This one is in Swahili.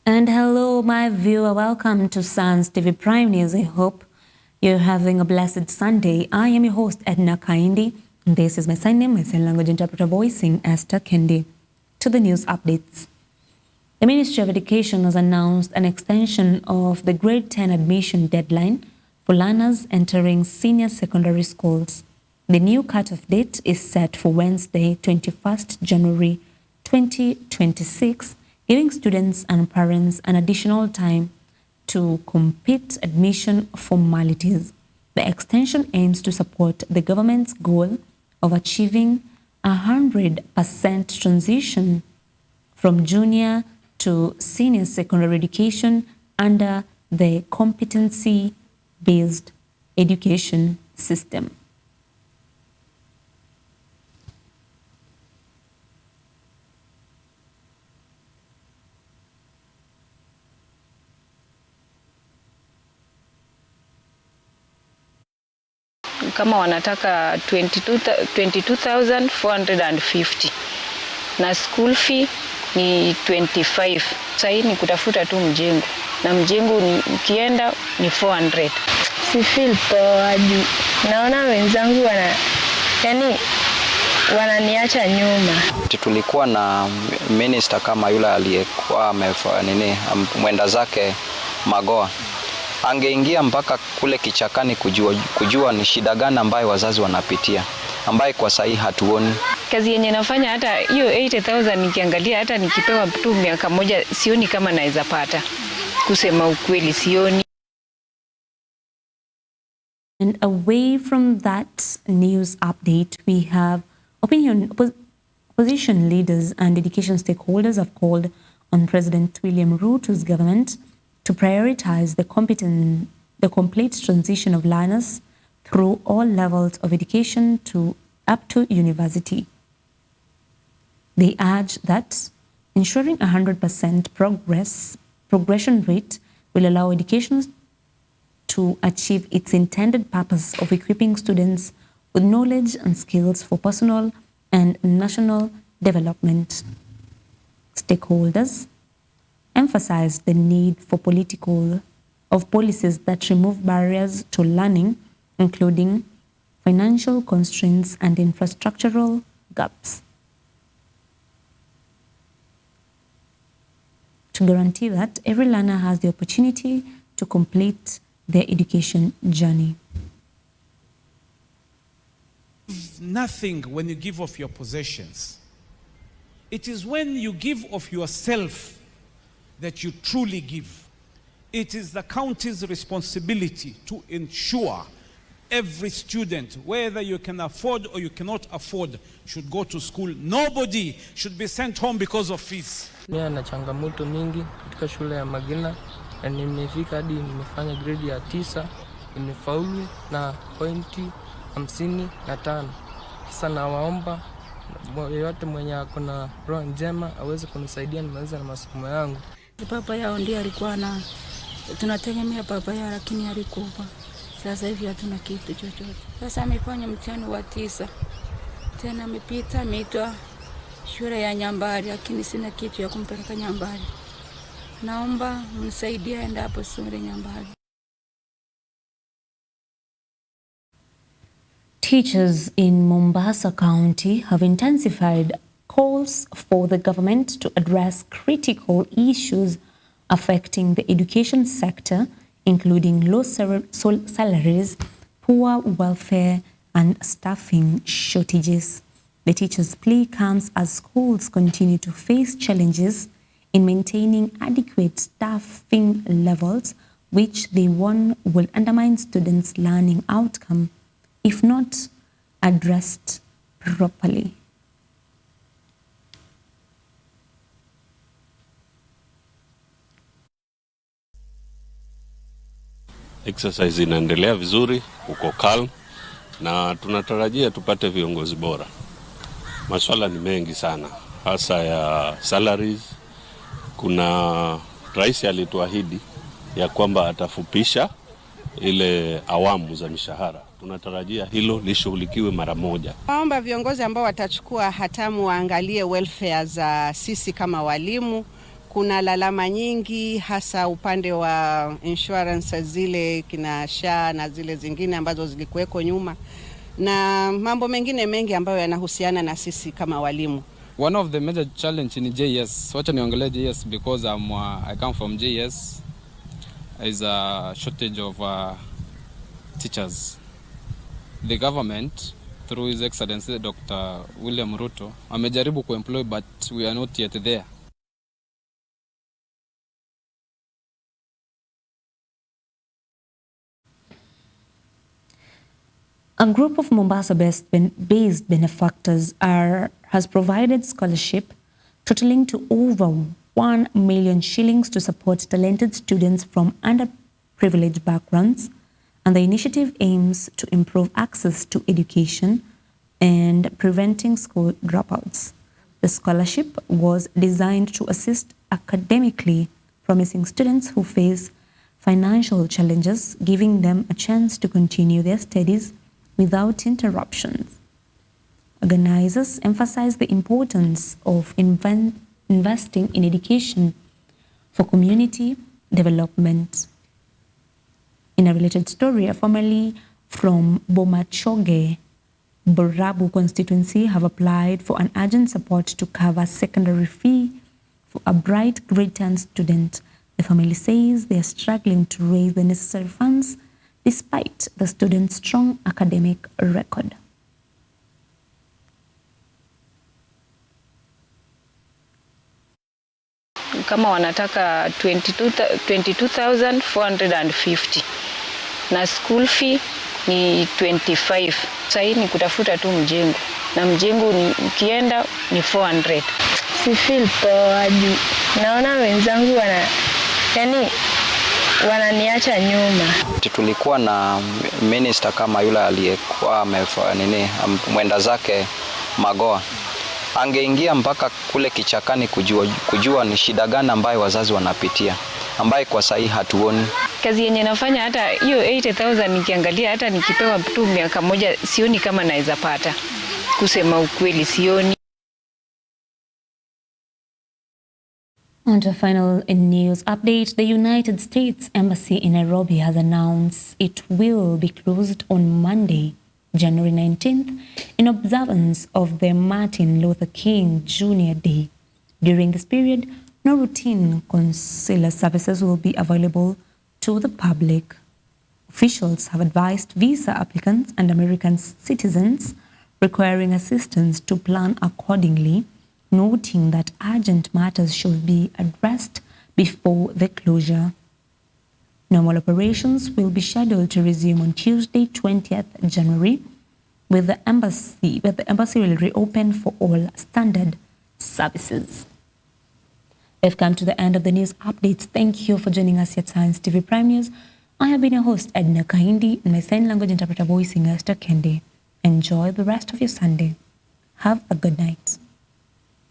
And hello, my viewer. Welcome to Sans TV Prime News. I hope you're having a blessed Sunday. I am your host, Edna Kaindi. This is my sign name, my sign language interpreter voicing Esther Kendi. To the news updates. The Ministry of Education has announced an extension of the grade 10 admission deadline for learners entering senior secondary schools. The new cutoff date is set for Wednesday, 21st January 2026, giving students and parents an additional time to complete admission formalities. The extension aims to support the government's goal of achieving 100% transition from junior to senior secondary education under the competency-based education system. Kama wanataka 22,450 na school fee ni 25. Sasa hii ni kutafuta tu mjengo, na mjengo ni ukienda ni 400. Si feel poa juu naona wenzangu wananiacha nyuma. Tulikuwa na minister kama yule aliyekuwa mwenda zake Magoa, angeingia mpaka kule kichakani kujua ni shida gani ambayo wazazi wanapitia, ambaye kwa sasa hatuoni. Kazi yenye nafanya hata hiyo 80,000 nikiangalia, hata nikipewa tu miaka moja sioni kama naweza pata. Kusema ukweli sioni. And away from that news update, we have opposition leaders and education stakeholders have called on President William Ruto's government to prioritize the complete transition of learners through all levels of education up to university. They urge that ensuring 100% progression rate will allow education to achieve its intended purpose of equipping students with knowledge and skills for personal and national development. Stakeholders emphasize the need for policies that remove barriers to learning, including financial constraints and infrastructural gaps, to guarantee that every learner has the opportunity to complete their education journey. Nothing when you give of your possessions. It is when you give of yourself that you truly give. It is the county's responsibility to ensure every student, whether you can afford or you cannot afford, should go to school. Nobody should be sent home because of fees. Mimi na changamoto mingi katika shule ya Magina, na nimefika hadi nimefanya grade ya 9, nimefaulu na pointi 55. Sasa nawaomba yote mwenye akona roho njema aweze kunisaidia nimalize na masomo yangu. Baba yao ndiye alikuwa tunategemea baba yao, lakini alikufa. Sasa hivi hatuna kitu chochote. Sasa amefanya mtihani wa 9. Tena amepita, ameitwa shule ya Nyambari, lakini sina kitu ya kumpeleka Nyambari. Naomba mnisaidie aende hapo shule Nyambari. Teachers in Mombasa County have intensified calls for the government to address critical issues affecting the education sector, including low salaries, poor welfare, and staffing shortages. The teachers' plea comes as schools continue to face challenges in maintaining adequate staffing levels, which they warn will undermine students' learning outcome if not addressed properly. Exercise inaendelea vizuri, uko calm, na tunatarajia tupate viongozi bora. Masuala ni mengi sana, hasa ya salaries. Kuna rais alituahidi ya kwamba atafupisha ile awamu za mishahara. Tunatarajia hilo lishughulikiwe mara moja. Naomba viongozi ambao watachukua hatamu waangalie welfare za sisi kama walimu, kuna lalama nyingi, hasa upande wa insurance zile kina SHA na zile zingine ambazo zilikuweko nyuma, na mambo mengine mengi ambayo yanahusiana na sisi kama walimu. One of the major challenge in JS, wacha niongelee JS because I come from JS, is a shortage of teachers. The government through His Excellency Dr. William Ruto amejaribu kuemploy, but we are not yet there. A group of Mombasa-based benefactors has provided scholarship totaling to over 1 million shillings to support talented students from underprivileged backgrounds, and the initiative aims to improve access to education and preventing school dropouts. The scholarship was designed to assist academically promising students who face financial challenges, giving them a chance to continue their studies without interruptions. Organizers emphasize the importance of investing in education for community development. In a related story, a family from Bomachoge, Borabu constituency have applied for an urgent support to cover secondary fee for a bright grade 10 student. The family says they are struggling to raise the necessary funds despite the student's strong academic record. Kama wanataka 22,450 na school fee ni 25. Sasa hii ni kutafuta tu mjengo, na mjengo ni ukienda ni 400. Si feel poa juu naona wenzangu wananiacha nyuma. Tulikuwa na minister kama yule aliyekuwa mwenda zake Magoa, angeingia mpaka kule kichakani kujua ni shida gani ambayo wazazi wanapitia, ambaye kwa sahi hatuoni. Kazi yenye nafanya hata hiyo 80,000 nikiangalia, hata nikipewa tu miaka moja sioni kama naweza pata. Kusema ukweli sioni. On to a final news update. The United States Embassy in Nairobi has announced it will be closed on Monday, January 19th, in observance of the Martin Luther King Jr. Day. During this period, no routine consular services will be available to the public. Officials have advised visa applicants and American citizens requiring assistance to plan accordingly, noting that urgent matters should be addressed before the closure. Normal operations will be scheduled to resume on Tuesday, 20th January, with the embassy will reopen for all standard services. We've come to the end of the news updates. Thank you for joining us at Science TV Prime News. I have been your host, Edna Kahindi, and my sign language interpreter voicing Esther Kendi. Enjoy the rest of your Sunday. Have a good night.